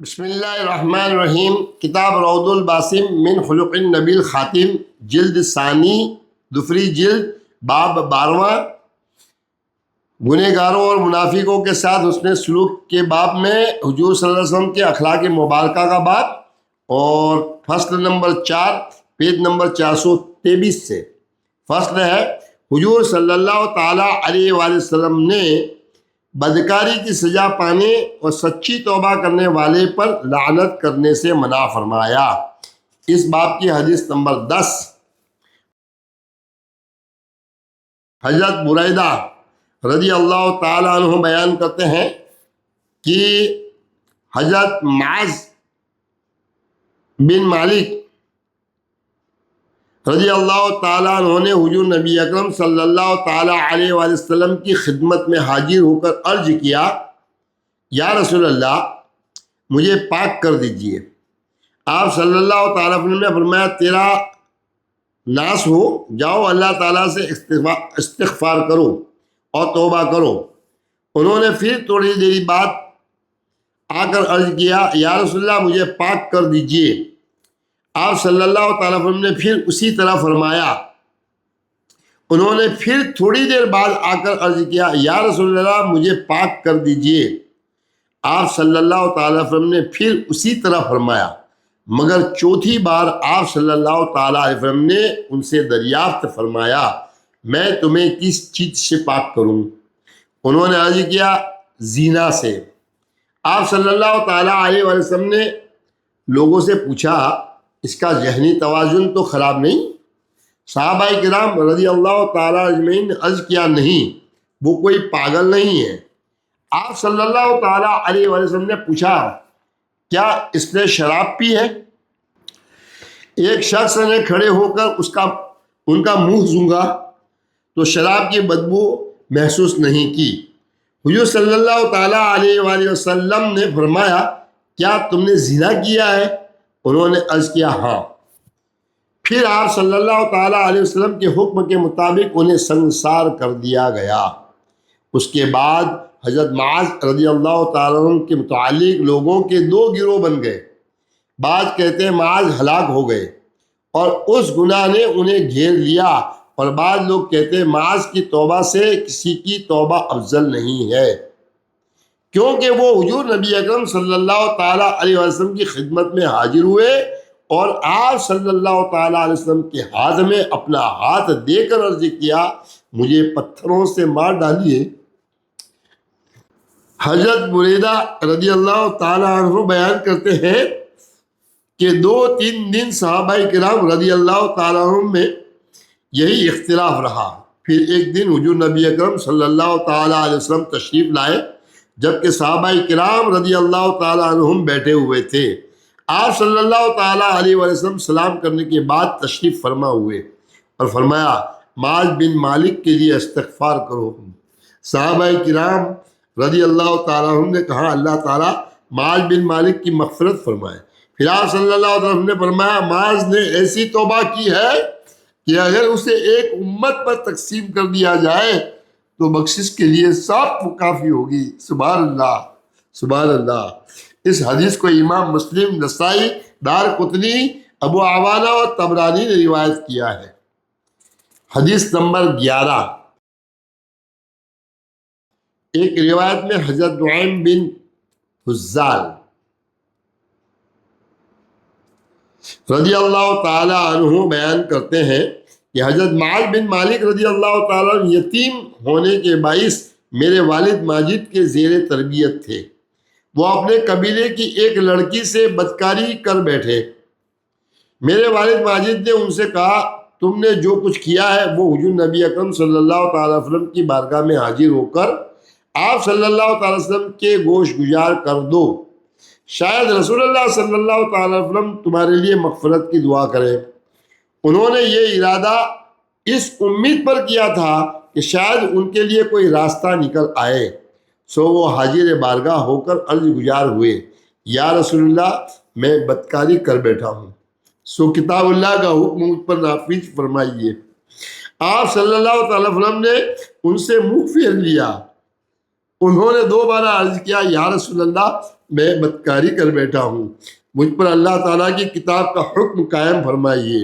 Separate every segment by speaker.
Speaker 1: بسم اللہ الرحمن الرحیم۔ کتاب روض الباسم من خلق النبی الخاتم، جلد ثانی، دوسری جلد، باب 12، گنہگاروں اور منافقوں کے ساتھ حسن سلوک کے باب میں حضور صلی اللہ علیہ وسلم کے اخلاق مبارکہ کا باب، اور فصل نمبر 4، پیج نمبر 423 سے فصل ہے حضور صلی اللہ تعالیٰ علیہ وآلہ وسلم نے بدکاری کی سزا پانے اور سچی توبہ کرنے والے پر لعنت کرنے سے منع فرمایا۔ اس باب کی حدیث نمبر 10۔ حضرت بریدہ رضی اللہ تعالیٰ عنہ بیان کرتے ہیں کہ حضرت معاذ بن مالک رضی اللہ تعالیٰ عنہ نے حضور نبی اکرم صلی اللہ تعالیٰ علیہ وآلہ وسلم کی خدمت میں حاضر ہو کر عرض کیا، یا رسول اللہ مجھے پاک کر دیجئے۔ آپ صلی اللہ تعالیٰ علیہ وسلم نے فرمایا، تیرا ناس ہو، جاؤ اللہ تعالیٰ سے استغفار کرو اور توبہ کرو۔ انہوں نے پھر تھوڑی دیر بعد آ کر عرض کیا، یا رسول اللہ مجھے پاک کر دیجئے۔ آپ صلی اللہ تعالیٰ علیہ وسلم نے پھر اسی طرح فرمایا۔ انہوں نے پھر تھوڑی دیر بعد آ کر عرض کیا، یا رسول اللہ مجھے پاک کر دیجئے۔ آپ صلی اللہ تعالیٰ علیہ وسلم نے پھر اسی طرح فرمایا، مگر چوتھی بار آپ صلی اللہ تعالیٰ علیہ وسلم نے ان سے دریافت فرمایا، میں تمہیں کس چیز سے پاک کروں؟ انہوں نے عرض کیا، زنا سے۔ آپ صلی اللہ تعالیٰ علیہ وسلم نے لوگوں سے پوچھا، اس کا ذہنی توازن تو خراب نہیں؟ صحابہ کرام رضی اللہ تعالیٰ اجمعین نے عرض کیا، نہیں، وہ کوئی پاگل نہیں ہے۔ آپ صلی اللہ تعالیٰ علیہ وسلم نے پوچھا، کیا اس نے شراب پی ہے؟ ایک شخص نے کھڑے ہو کر ان کا منہ سونگھا تو شراب کی بدبو محسوس نہیں کی۔ حضور صلی اللہ تعالیٰ علیہ وآلہ وسلم نے فرمایا، کیا تم نے زنا کیا ہے؟ انہوں نے عرض کیا، ہاں۔ پھر آپ صلی اللہ تعالیٰ علیہ وسلم کے حکم کے مطابق انہیں سنگسار کر دیا گیا۔ اس کے بعد حضرت معاذ رضی اللہ تعالیٰ عنہ کے متعلق لوگوں کے دو گروہ بن گئے۔ بعض کہتے ہیں معاذ ہلاک ہو گئے اور اس گناہ نے انہیں گھیر لیا، اور بعض لوگ کہتے ہیں معاذ کی توبہ سے کسی کی توبہ افضل نہیں ہے، کیونکہ وہ حضور نبی اکرم صلی اللہ تعالیٰ علیہ وسلم کی خدمت میں حاضر ہوئے اور آپ صلی اللہ تعالیٰ علیہ وسلم کے ہاتھ میں اپنا ہاتھ دے کر عرض کیا، مجھے پتھروں سے مار ڈالیے۔ حضرت بریدہ رضی اللہ تعالیٰ عنہ بیان کرتے ہیں کہ 2-3 دن صحابہ کرام رضی اللہ تعالیٰ عنہ میں یہی اختلاف رہا۔ پھر ایک دن حضور نبی اکرم صلی اللہ تعالیٰ علیہ وسلم تشریف لائے، جبکہ صحابہ کرام رضی اللہ تعالیٰ عنہم بیٹھے ہوئے تھے۔ آپ صلی اللہ تعالیٰ علیہ وسلم سلام کرنے کے بعد تشریف فرما ہوئے اور فرمایا، معاذ بن مالک کے لیے استغفار کرو۔ صحابہ کرام رضی اللہ تعالیٰ عنہ نے کہا، اللہ تعالیٰ معاذ بن مالک کی مغفرت فرمائے۔ پھر آپ صلی اللہ علیہ وسلم نے فرمایا، معاذ نے ایسی توبہ کی ہے کہ اگر اسے ایک امت پر تقسیم کر دیا جائے تو بخشش کے لیے سب کافی ہوگی۔ سبحان اللہ، سبحان اللہ۔ اس حدیث کو امام مسلم، نسائی، دارقطنی، ابو عوانہ اور طبرانی نے روایت کیا ہے۔ حدیث نمبر 11۔ ایک روایت میں حضرت نعیم بن حزال رضی اللہ تعالی عنہ بیان کرتے ہیں کہ حضرت معاذ بن مالک رضی اللہ تعالیٰ عنہ یتیم ہونے کے باعث میرے والد ماجد کے زیر تربیت تھے۔ وہ اپنے قبیلے کی ایک لڑکی سے بدکاری کر بیٹھے۔ میرے والد ماجد نے ان سے کہا، تم نے جو کچھ کیا ہے وہ حضور نبی اکرم صلی اللہ تعالیٰ علیہ وسلم کی بارگاہ میں حاضر ہو کر آپ صلی اللہ تعالیٰ علیہ وسلم کے گوش گزار کر دو، شاید رسول اللہ صلی اللہ تعالیٰ علیہ وسلم تمہارے لیے مغفرت کی دعا کریں۔ انہوں نے یہ ارادہ اس امید پر کیا تھا کہ شاید ان کے لیے کوئی راستہ نکل آئے، سو وہ حاضر بارگاہ ہو کر عرض گزار ہوئے، یا رسول اللہ میں بدکاری کر بیٹھا ہوں، سو کتاب اللہ کا حکم مجھ پر نافذ فرمائیے۔ آپ صلی اللہ تعالیٰ علیہ وسلم نے ان سے منہ پھیر لیا۔ انہوں نے دوبارہ عرض کیا، یا رسول اللہ میں بدکاری کر بیٹھا ہوں، مجھ پر اللہ تعالیٰ کی کتاب کا حکم قائم فرمائیے۔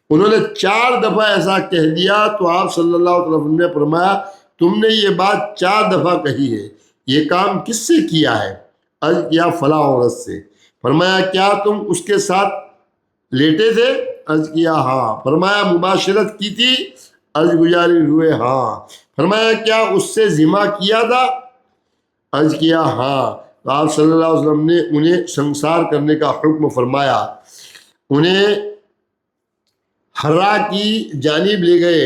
Speaker 1: انہوں نے 4 دفعہ ایسا کہہ دیا تو آپ صلی اللہ علیہ وسلم نے فرمایا تم نے یہ بات 4 دفعہ کہی ہے، یہ کام کس سے کیا ہے؟ عرض کیا فلاں عورت سے۔ فرمایا کیا تم اس کے ساتھ لیٹے تھے؟ عرض کیا ہاں۔ فرمایا مباشرت کی تھی؟ عرض گزاری ہوئے ہاں۔ فرمایا کیا اس سے زنا کیا تھا؟ عرض کیا ہاں۔ تو آپ صلی اللہ علیہ وسلم نے انہیں سنسار کرنے کا حکم فرمایا، انہیں حرا کی جانب لے گئے۔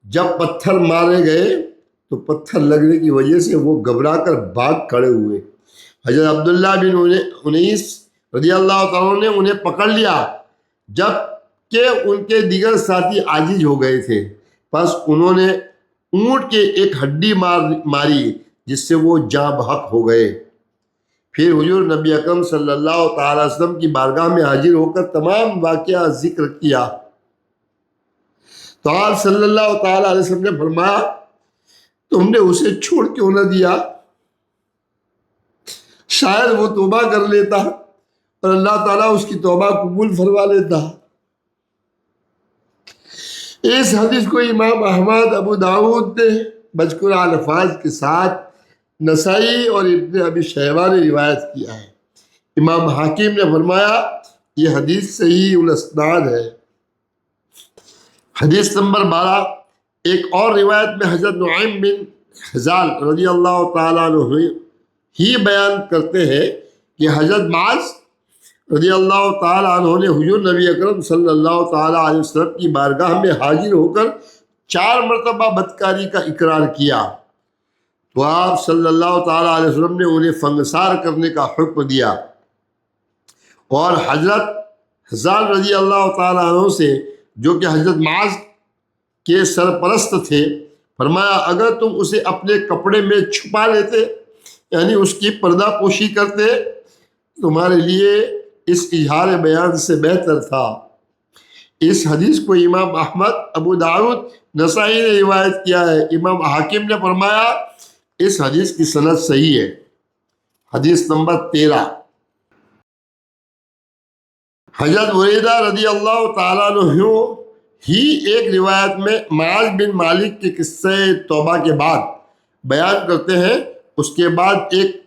Speaker 1: جب پتھر مارے گئے تو پتھر لگنے کی وجہ سے وہ گھبرا کر بھاگ کھڑے ہوئے۔ حضرت عبداللہ بن انیس رضی اللہ تعالیٰ نے انہیں پکڑ لیا جب کہ ان کے دیگر ساتھی عاجز ہو گئے تھے، پس انہوں نے اونٹ کے ایک ہڈی ماری جس سے وہ جاں بحق ہو گئے۔ پھر حضور نبی اکرم صلی اللہ تعالی وسلم کی بارگاہ میں حاضر ہو کر تمام واقعہ ذکر کیا تو آپ صلی اللہ تعالی علیہ وسلم نے فرمایا تم نے اسے چھوڑ کیوں نہ دیا؟ شاید وہ توبہ کر لیتا اور اللہ تعالیٰ اس کی توبہ قبول فرما لیتا۔ اس حدیث کو امام احمد، ابو داؤد نے مذکورہ الفاظ کے ساتھ، نسائی اور ابن ابی شیبہ نے روایت کیا ہے۔ امام حاکم نے فرمایا یہ حدیث صحیح الاسناد ہے۔ حدیث نمبر 12 ایک اور روایت میں حضرت نعیم بن حزال رضی اللہ تعالیٰ عنہ ہی بیان کرتے ہیں کہ حضرت معاذ رضی اللہ تعالیٰ عنہ نے حضور نبی اکرم صلی اللہ تعالیٰ علیہ وسلم کی بارگاہ میں حاضر ہو کر 4 مرتبہ بدکاری کا اقرار کیا تو آپ صلی اللہ تعالیٰ علیہ وسلم نے انہیں فنگسار کرنے کا حکم دیا اور حضرت حزال رضی اللہ تعالیٰ عنہ سے جو کہ حضرت معاذ کے سرپرست تھے فرمایا اگر تم اسے اپنے کپڑے میں چھپا لیتے یعنی اس کی پردہ پوشی کرتے تمہارے لیے اس اظہار بیان سے بہتر تھا۔ اس حدیث کو امام احمد، ابو داؤد، نسائی نے روایت کیا ہے۔ امام حاکم نے فرمایا اس حدیث کی سند صحیح ہے۔ حدیث نمبر 13 حضرت بریدہ رضی اللہ تعالیٰ عنہ ہی ایک روایت میں معاذ بن مالک کے قصے توبہ کے بعد بیان کرتے ہیں اس کے بعد ایک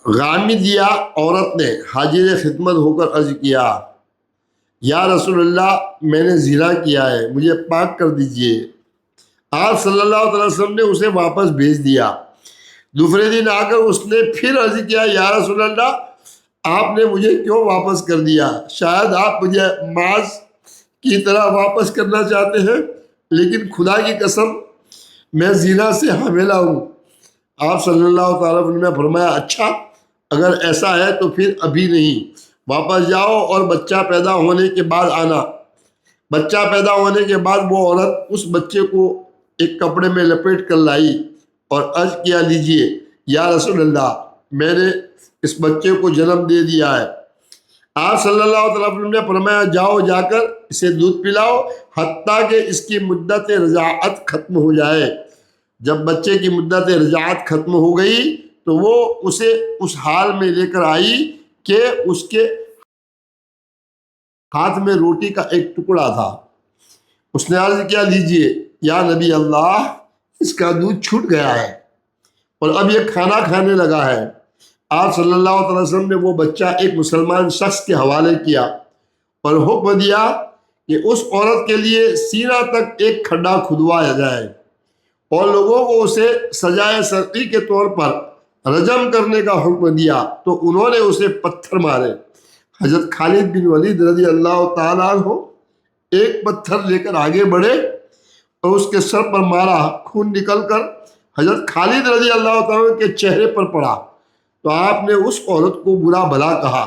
Speaker 1: غامدیہ عورت نے حاضر خدمت ہو کر عرض کیا یا رسول اللہ میں نے زنا کیا ہے، مجھے پاک کر دیجئے۔ آپ صلی اللہ علیہ وسلم نے اسے واپس بھیج دیا۔ دوسرے دن آ کر اس نے پھر عرض کیا یا رسول اللہ آپ نے مجھے کیوں واپس کر دیا؟ شاید آپ مجھے معاذ کی طرح واپس کرنا چاہتے ہیں، لیکن خدا کی قسم میں زنا سے حاملہ ہوں۔ آپ صلی اللہ تعالیٰ علیہ وسلم نے فرمایا اچھا اگر ایسا ہے تو پھر ابھی نہیں، واپس جاؤ اور بچہ پیدا ہونے کے بعد آنا۔ بچہ پیدا ہونے کے بعد وہ عورت اس بچے کو ایک کپڑے میں لپیٹ کر لائی اور عرض کیا لیجئے یا رسول اللہ میں نے اس بچے کو جنم دے دیا ہے۔ آپ صلی اللہ علیہ وسلم نے فرمایا جاؤ جا کر اسے دودھ پلاؤ حتیٰ کہ اس کی مدت رضاعت ختم ہو جائے۔ جب بچے کی مدت رضاعت ختم ہو گئی تو وہ اسے اس حال میں لے کر آئی کہ اس کے ہاتھ میں روٹی کا ایک ٹکڑا تھا۔ اس نے عرض کیا لیجئے یا نبی اللہ اس کا دودھ چھوٹ گیا ہے اور اب یہ کھانا کھانے لگا ہے۔ آپ صلی اللہ علیہ وسلم نے وہ بچہ ایک مسلمان شخص کے حوالے کیا اور حکم دیا کہ اس عورت کے لیے سینہ تک ایک کھڈا کھدوایا جائے اور لوگوں کو اسے سزائے سختی کے طور پر رجم کرنے کا حکم دیا تو انہوں نے اسے پتھر مارے۔ حضرت خالد بن ولید رضی اللہ تعالیٰ عنہ ایک پتھر لے کر آگے بڑھے اور اس کے سر پر مارا، خون نکل کر حضرت خالد رضی اللہ تعالیٰ عنہ کے چہرے پر پڑا تو آپ نے اس عورت کو برا بھلا کہا۔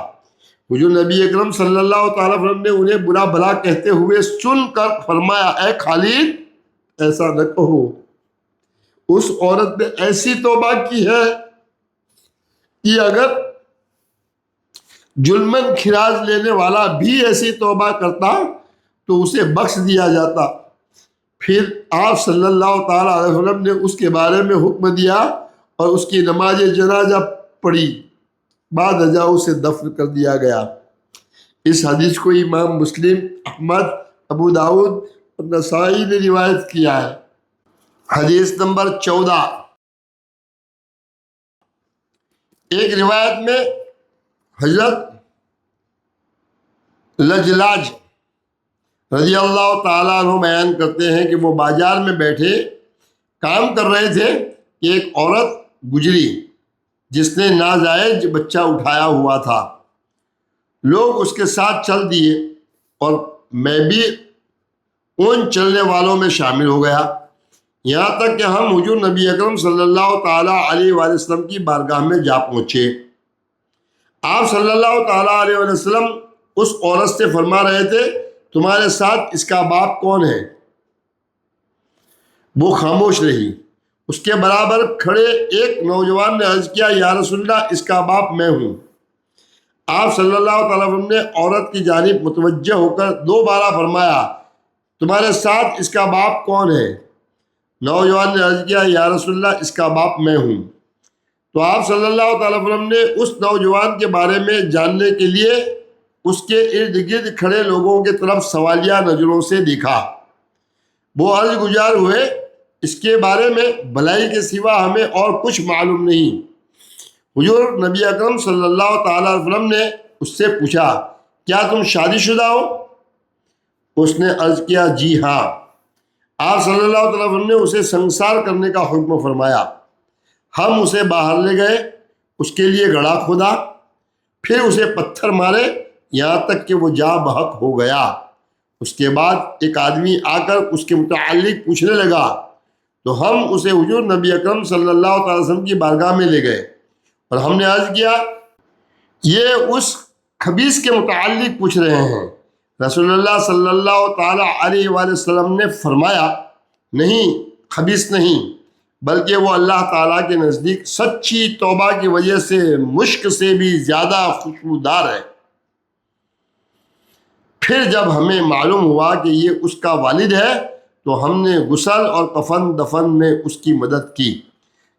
Speaker 1: حضور نبی اکرم صلی اللہ تعالیٰ وسلم نے انہیں برا بھلا کہتے ہوئے سن کر فرمایا اے خالد ایسا نہ کہو، اس عورت نے ایسی توبہ کی ہے کہ اگر جلمن خراج لینے والا بھی ایسی توبہ کرتا تو اسے بخش دیا جاتا۔ پھر آپ صلی اللہ تعالیٰ علیہ وسلم نے اس کے بارے میں حکم دیا اور اس کی نماز جنازہ پڑھی، بعد ازاں اسے دفن کر دیا گیا۔ اس حدیث کو امام مسلم، احمد، ابو داؤد اور نسائی نے روایت کیا ہے۔ حدیث نمبر 14۔ ایک روایت میں حضرت لجلاج رضی اللہ تعالیٰ عنہ بیان کرتے ہیں کہ وہ بازار میں بیٹھے کام کر رہے تھے کہ ایک عورت گزری جس نے ناجائز بچہ اٹھایا ہوا تھا۔ لوگ اس کے ساتھ چل دیے اور میں بھی ان چلنے والوں میں شامل ہو گیا، یہاں تک کہ ہم حضور نبی اکرم صلی اللہ تعالیٰ علیہ وآلہ وسلم کی بارگاہ میں جا پہنچے۔ آپ صلی اللہ تعالیٰ علیہ وآلہ وسلم اس عورت سے فرما رہے تھے، تمہارے ساتھ اس کا باپ کون ہے؟ وہ خاموش رہی۔ اس کے برابر کھڑے ایک نوجوان نے عرض کیا، یا رسول اللہ، اس کا باپ میں ہوں۔ آپ صلی اللہ تعالیٰ وسلم نے عورت کی جانب متوجہ ہو کر دوبارہ فرمایا، تمہارے ساتھ اس کا باپ کون ہے؟ نوجوان نے عرض کیا، یا رسول اللہ، اس کا باپ میں ہوں۔ تو آپ صلی اللہ تعالیٰ وسلم نے اس نوجوان کے بارے میں جاننے کے لیے اس کے ارد گرد کھڑے لوگوں کی طرف سوالیہ نظروں سے دیکھا۔ وہ عرض گزار ہوئے، اس کے بارے میں بھلائی کے سوا ہمیں اور کچھ معلوم نہیں۔ حضور نبی اکرم صلی اللہ تعالیٰ علیہ وسلم نے اس سے پوچھا، کیا تم شادی شدہ ہو؟ اس نے عرض کیا، جی ہاں۔ آپ صلی اللہ تعالیٰ وسلم نے اسے سنسار کرنے کا حکم فرمایا۔ ہم اسے باہر لے گئے، اس کے لیے گڑھا کھودا، پھر اسے پتھر مارے یہاں تک کہ وہ جاں بحق ہو گیا۔ اس کے بعد ایک آدمی آ کر اس کے متعلق پوچھنے لگا تو ہم اسے حضور نبی اکرم صلی اللہ تعالی وسلم کی بارگاہ میں لے گئے اور ہم نے عرض کیا، یہ اس خبیث کے متعلق پوچھ رہے ہیں۔ رسول اللہ صلی اللہ تعالی علیہ وآلہ وسلم نے فرمایا، نہیں، خبیث نہیں، بلکہ وہ اللہ تعالیٰ کے نزدیک سچی توبہ کی وجہ سے مشک سے بھی زیادہ خوشبودار ہے۔ پھر جب ہمیں معلوم ہوا کہ یہ اس کا والد ہے تو ہم نے غسل اور کفن دفن میں اس کی مدد کی۔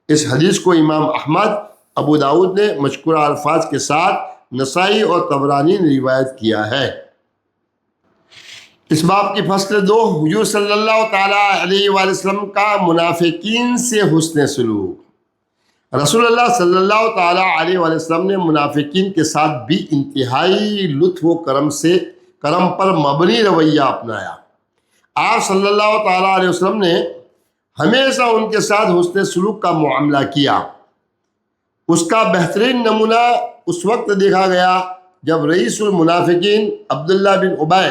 Speaker 1: اس حدیث کو امام احمد، ابو داؤد نے مذکورہ الفاظ کے ساتھ، نسائی اور طبرانی نے روایت کیا ہے۔ اس باب کی فصل 2، حضور صلی اللہ تعالیٰ علیہ وآلہ وسلم کا منافقین سے حسن سلوک۔ رسول اللہ صلی اللہ تعالیٰ علیہ وآلہ وسلم نے منافقین کے ساتھ بھی انتہائی لطف و کرم پر مبنی رویہ اپنایا۔ آپ صلی اللہ تعالیٰ علیہ وسلم نے ہمیشہ ان کے ساتھ حسن سلوک کا معاملہ کیا۔ اس کا بہترین نمونہ اس وقت دیکھا گیا جب رئیس المنافقین عبداللہ بن ابی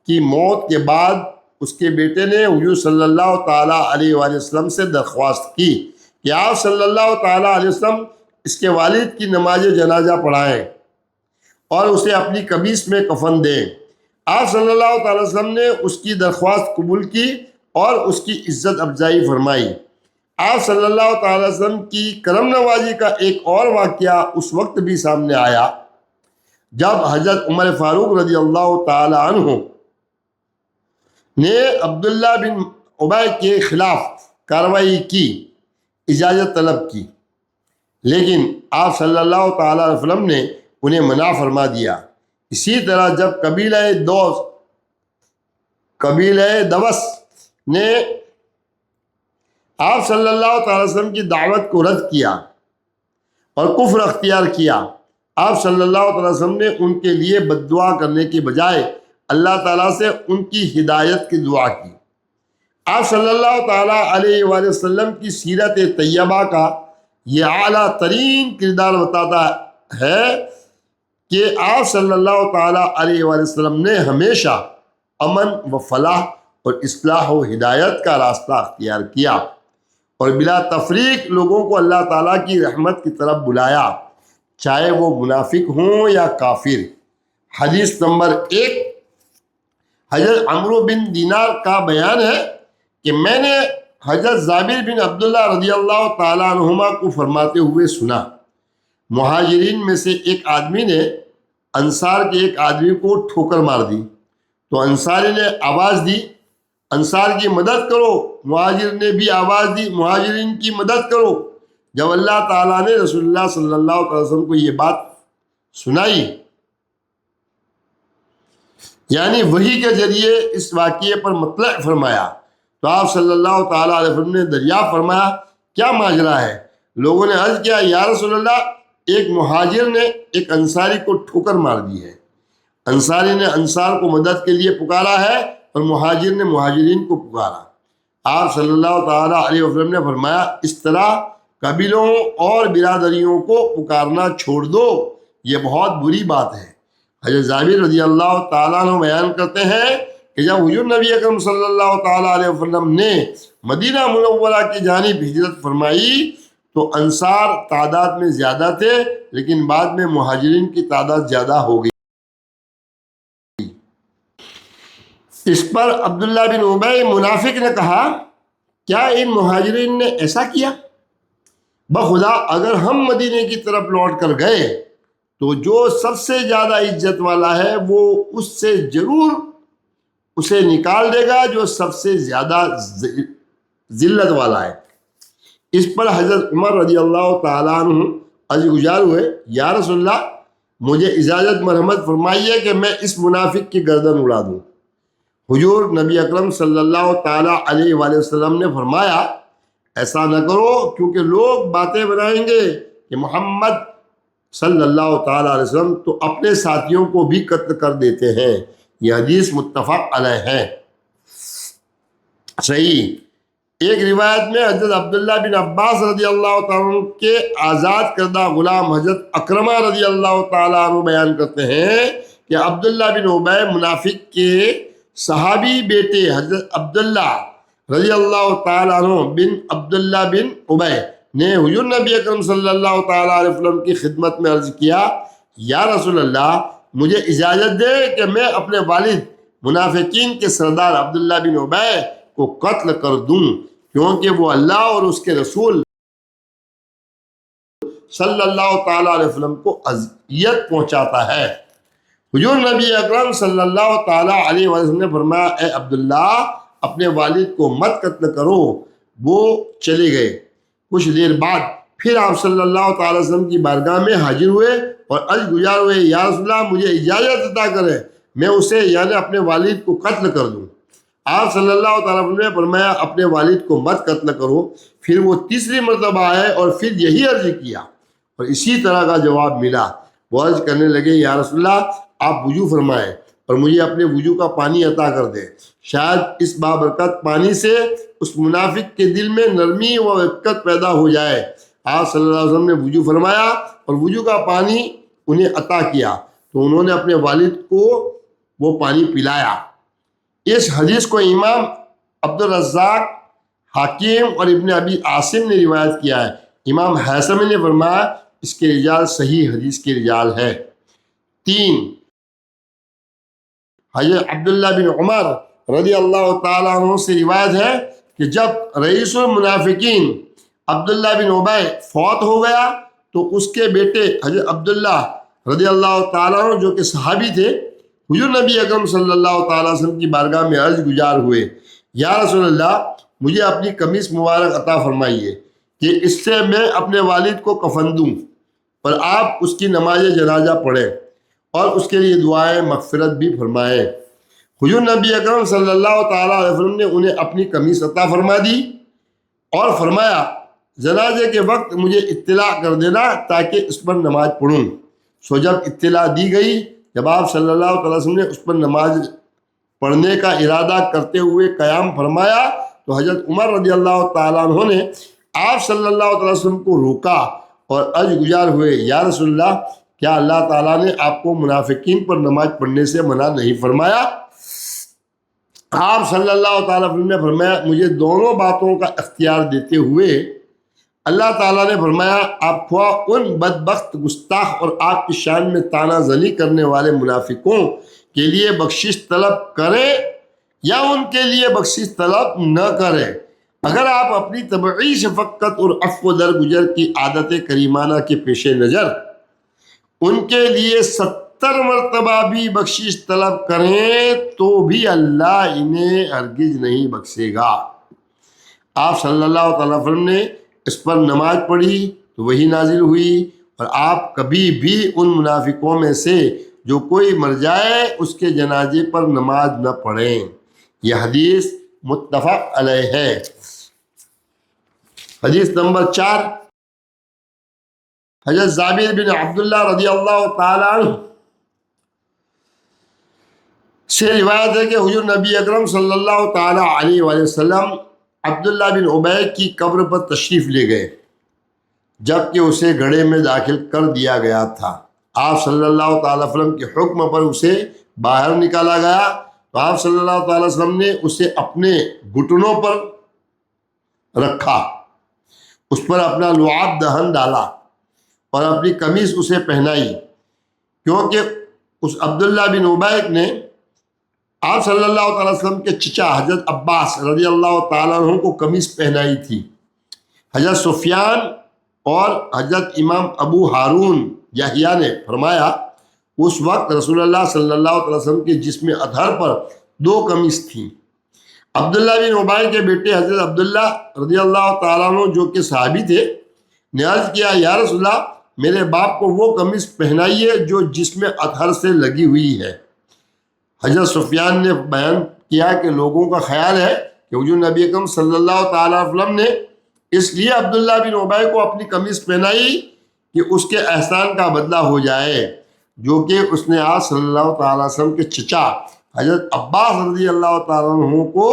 Speaker 1: کی موت کے بعد اس کے بیٹے نے حضور صلی اللہ تعالیٰ علیہ وآلہ وسلم سے درخواست کی کہ آپ صلی اللہ تعالیٰ علیہ وسلم اس کے والد کی نماز جنازہ پڑھائیں اور اسے اپنی قمیص میں کفن دیں۔ آپ صلی اللہ تعالیٰ وسلم نے اس کی درخواست قبول کی اور اس کی عزت افزائی فرمائی۔ آپ صلی اللہ تعالیٰ وسلم کی کرم نوازی کا ایک اور واقعہ اس وقت بھی سامنے آیا جب حضرت عمر فاروق رضی اللہ تعالیٰ عنہ نے عبداللہ بن ابی کے خلاف کارروائی کی، اجازت طلب کی، لیکن آپ صلی اللہ تعالیٰ علیہ وسلم نے انہیں منع فرما دیا۔ اسی طرح جب قبیلہ دوس نے آپ صلی اللہ تعالیٰ وسلم کی دعوت کو رد کیا اور کفر اختیار کیا، آپ صلی اللہ تعالیٰ وسلم نے ان کے لیے بد دعا کرنے کے بجائے اللہ تعالیٰ سے ان کی ہدایت کی دعا کی۔ آپ صلی اللہ تعالیٰ علیہ وآلہ وسلم کی سیرت طیبہ کا یہ اعلیٰ ترین کردار بتاتا ہے کہ آپ صلی اللہ تعالیٰ علیہ وآلہ وسلم نے ہمیشہ امن و فلاح اور اصلاح و ہدایت کا راستہ اختیار کیا اور بلا تفریق لوگوں کو اللہ تعالیٰ کی رحمت کی طرف بلایا، چاہے وہ منافق ہوں یا کافر۔ حدیث نمبر 1، حضرت عمرو بن دینار کا بیان ہے کہ میں نے حضرت جابر بن عبداللہ رضی اللہ تعالیٰ عنہما کو فرماتے ہوئے سنا، مہاجرین میں سے ایک آدمی نے انصار کے ایک آدمی کو ٹھوکر مار دی تو انصاری نے آواز دی، انصار کی مدد کرو۔ مہاجر نے بھی آواز دی، مہاجرین کی مدد کرو۔ جب اللہ تعالیٰ نے رسول اللہ صلی اللہ علیہ وسلم کو یہ بات سنائی، یعنی وحی کے ذریعے اس واقعے پر مطلع فرمایا، تو آپ صلی اللہ تعالیٰ علیہ وسلم نے دریافت فرمایا کیا ماجرا ہے؟ لوگوں نے عرض کیا یا رسول اللہ، ایک مہاجر نے ایک انصاری کو ٹھوکر مار دی ہے، انصاری نے انصار کو مدد کے لیے پکارا ہے اور مہاجر نے مہاجرین کو پکارا۔ آپ صلی اللہ تعالیٰ علیہ وسلم نے فرمایا اس طرح قبیلوں اور برادریوں کو پکارنا چھوڑ دو، یہ بہت بری بات ہے۔ حضرت جابر رضی اللہ تعالیٰ عنہ بیان کرتے ہیں کہ جب حضور نبی اکرم صلی اللہ تعالیٰ علیہ وسلم نے مدینہ منورہ کی جانب ہجرت فرمائی تو انصار تعداد میں زیادہ تھے، لیکن بعد میں مہاجرین کی تعداد زیادہ ہو گئی۔ اس پر عبداللہ بن ابی منافق نے کہا کیا ان مہاجرین نے ایسا کیا؟ بخدا اگر ہم مدینے کی طرف لوٹ کر گئے تو جو سب سے زیادہ عزت والا ہے وہ اس سے ضرور اسے نکال دے گا جو سب سے زیادہ ذلت والا ہے۔ اس پر حضرت عمر رضی اللہ تعالیٰ عنہ عرض گزار ہوئے یا رسول اللہ، مجھے اجازت مرحمت فرمائیے کہ میں اس منافق کی گردن اڑا دوں۔ حضور نبی اکرم صلی اللہ تعالیٰ علیہ وآلہ وسلم نے فرمایا ایسا نہ کرو، کیونکہ لوگ باتیں بنائیں گے کہ محمد صلی اللہ تعالیٰ علیہ وسلم تو اپنے ساتھیوں کو بھی قتل کر دیتے ہیں۔ یہ حدیث متفق علیہ ہے۔ صحیح ایک روایت میں حضرت عبداللہ بن عباس رضی اللہ تعالیٰ عنہ کے آزاد کردہ غلام حضرت اکرمہ رضی اللہ تعالیٰ عنہ بیان کرتے ہیں کہ عبداللہ بن ابی منافق کے صحابی بیٹے حضرت عبداللہ رضی اللہ تعالیٰ عنہ بن عبداللہ بن ابی نے حضور نبی اکرم صلی اللہ تعالیٰ علیہ وسلم کی خدمت میں عرض کیا یا رسول اللہ، مجھے اجازت دے کہ میں اپنے والد منافقین کے سردار عبداللہ بن ابی کو قتل کر دوں، کیونکہ وہ اللہ اور اس کے رسول صلی اللہ تعالیٰ علیہ وسلم کو اذیت پہنچاتا ہے۔ حضور نبی اکرم صلی اللہ تعالیٰ علیہ وسلم نے فرمایا اے عبداللہ، اپنے والد کو مت قتل کرو۔ وہ چلے گئے۔ کچھ دیر بعد پھر آپ صلی اللہ تعالیٰ وسلم کی بارگاہ میں حاضر ہوئے اور عرض گزار ہوئے یا رسول اللہ، مجھے اجازت عطا کرے میں اسے یعنی اپنے والد کو قتل کر دوں۔ آپ صلی اللہ تعالیٰ وسلم نے فرمایا اپنے والد کو مت قتل کرو۔ پھر وہ تیسری مرتبہ آئے اور پھر یہی عرض کیا اور اسی طرح کا جواب ملا۔ وہ عرض کرنے لگے یا رسول اللہ، آپ وضو فرمائیں اور مجھے اپنے وضو کا پانی عطا کر دیں، شاید اس بابرکت پانی سے اس منافق کے دل میں نرمی و رقت پیدا ہو جائے۔ آپ صلی اللہ علیہ وسلم نے وضو فرمایا اور وضو کا پانی انہیں عطا کیا تو انہوں نے اپنے والد کو وہ پانی پلایا۔ اس حدیث کو امام عبدالرزاق، حاکم اور ابن ابی عاصم نے روایت کیا ہے۔ امام حیثمی نے فرمایا اس کے رجال صحیح حدیث کے رجال ہے۔ 3 حضرت عبداللہ بن عمر رضی اللہ تعالیٰ عنہ سے روایت ہے کہ جب رئیس المنافقین عبداللہ بن ابی فوت ہو گیا تو اس کے بیٹے حضرت عبداللہ رضی اللہ تعالیٰ عنہ جو کہ صحابی تھے، حضور نبی اکرم صلی اللہ تعالیٰ وسلم کی بارگاہ میں عرض گزار ہوئے یا رسول اللہ، مجھے اپنی قمیص مبارک عطا فرمائیے کہ اس سے میں اپنے والد کو کفن دوں اور آپ اس کی نماز جنازہ پڑھیں اور اس کے لیے دعائیں مغفرت بھی فرمائیں۔ حضور نبی اکرم صلی اللہ تعالیٰ علیہ وسلم نے انہیں اپنی قمیص عطا فرما دی اور فرمایا جنازے کے وقت مجھے اطلاع کر دینا تاکہ اس پر نماز پڑھوں۔ سو جب اطلاع دی گئی، جب آپ صلی اللہ تعالیٰ وسلم نے اس پر نماز پڑھنے کا ارادہ کرتے ہوئے قیام فرمایا تو حضرت عمر رضی اللہ تعالیٰ عنہ نے آپ صلی اللہ تعالیٰ وسلم کو روکا اور عرض گزار ہوئے یا رسول اللہ، کیا اللہ تعالیٰ نے آپ کو منافقین پر نماز پڑھنے سے منع نہیں فرمایا؟ آپ صلی اللہ تعالیٰ وسلم نے فرمایا مجھے دونوں باتوں کا اختیار دیتے ہوئے اللہ تعالیٰ نے فرمایا آپ خواہ ان بدبخت گستاخ اور آپ کی شان میں طعنہ زنی کرنے والے منافقوں کے لیے بخشش طلب کریں یا ان کے لیے بخشش طلب نہ کریں، اگر آپ اپنی طبعی شفقت اور عفو درگزر کی عادت کریمانہ کے پیش نظر ان کے لیے 70 مرتبہ بھی بخشش طلب کریں تو بھی اللہ انہیں ہرگز نہیں بخشے گا۔ آپ صلی اللہ تعالیٰ وسلم نے اس پر نماز پڑھی تو وہی نازل ہوئی، اور آپ کبھی بھی ان منافقوں میں سے جو کوئی مر جائے اس کے جنازے پر نماز نہ پڑھیں۔ یہ حدیث متفق علیہ ہے۔ حدیث نمبر 4، حضرت جابر بن عبداللہ رضی اللہ تعالیٰ عنہ سے روایت ہے کہ حضور نبی اکرم صلی اللہ تعالیٰ علیہ وآلہ وسلم عبداللہ بن ابی کی قبر پر تشریف لے گئے جبکہ اسے گڑھے میں داخل کر دیا گیا تھا۔ آپ صلی اللہ تعالیٰ علیہ وسلم کے حکم پر اسے باہر نکالا گیا تو آپ صلی اللہ تعالیٰ علیہ وسلم نے اسے اپنے گھٹنوں پر رکھا، اس پر اپنا لعاب دہن ڈالا اور اپنی قمیص اسے پہنائی، کیونکہ اس عبداللہ بن ابی نے آپ صلی اللہ تعالیٰ وسلم کے چچا حضرت عباس رضی اللہ تعالیٰ عنہ کو قمیص پہنائی تھی۔ حضرت سفیان اور حضرت امام ابو ہارون یحییٰ نے فرمایا اس وقت رسول اللہ صلی اللہ علیہ وسلم کے جسم اطہر پر 2 قمیص تھیں۔ عبداللہ بن ابی کے بیٹے حضرت عبداللہ رضی اللہ تعالیٰ عنہ جو کہ صحابی تھے نے عرض کیا، یا رسول اللہ میرے باپ کو وہ قمیص پہنائیے جو جسم اطہر سے لگی ہوئی ہے۔ حضرت سفیان نے بیان کیا کہ لوگوں کا خیال ہے کہ حضور نبی اکرم صلی اللہ تعالیٰ علیہ وسلم نے اس لیے عبداللہ بن ابی کو اپنی قمیص پہنائی کہ اس کے احسان کا بدلہ ہو جائے جو کہ اس نے آپ صلی اللہ تعالیٰ علیہ وسلم کے چچا حضرت عباس رضی اللہ تعالیٰ عنہ کو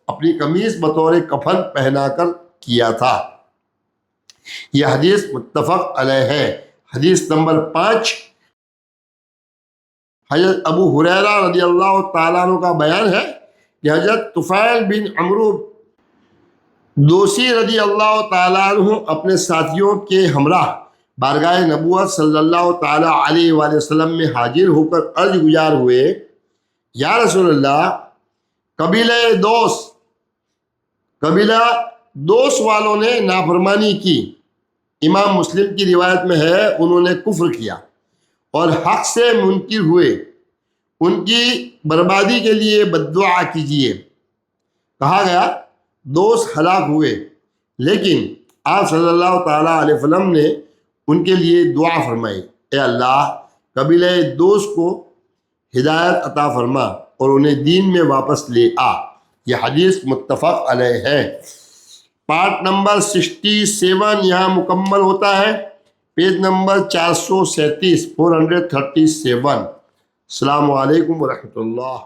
Speaker 1: اپنی قمیص بطور کفن پہنا کر کیا تھا۔ یہ حدیث متفق علیہ ہے۔ حدیث نمبر 5، حضرت ابو ہریرہ رضی اللہ تعالیٰ عنہ کا بیان ہے کہ حضرت طفیل بن عمرو دوسی رضی اللہ تعالیٰ عنہ اپنے ساتھیوں کے ہمراہ بارگاہ نبوت صلی اللہ تعالیٰ علیہ وآلہ وسلم میں حاضر ہو کر عرض گزار ہوئے، یا رسول اللہ قبیلہ دوس والوں نے نافرمانی کی، امام مسلم کی روایت میں ہے انہوں نے کفر کیا اور حق سے منکر ہوئے، ان کی بربادی کے لیے بد دعا کیجیے۔ کہا گیا دوست ہلاک ہوئے، لیکن آپ صلی اللہ تعالیٰ علیہ وسلم نے ان کے لیے دعا فرمائی، اے اللہ قبیلہ دوست کو ہدایت عطا فرما اور انہیں دین میں واپس لے آ۔ یہ حدیث متفق علیہ ہے۔ پارٹ نمبر 67 یہاں مکمل ہوتا ہے، پیج نمبر 437 437۔ السلام علیکم ورحمۃ اللہ۔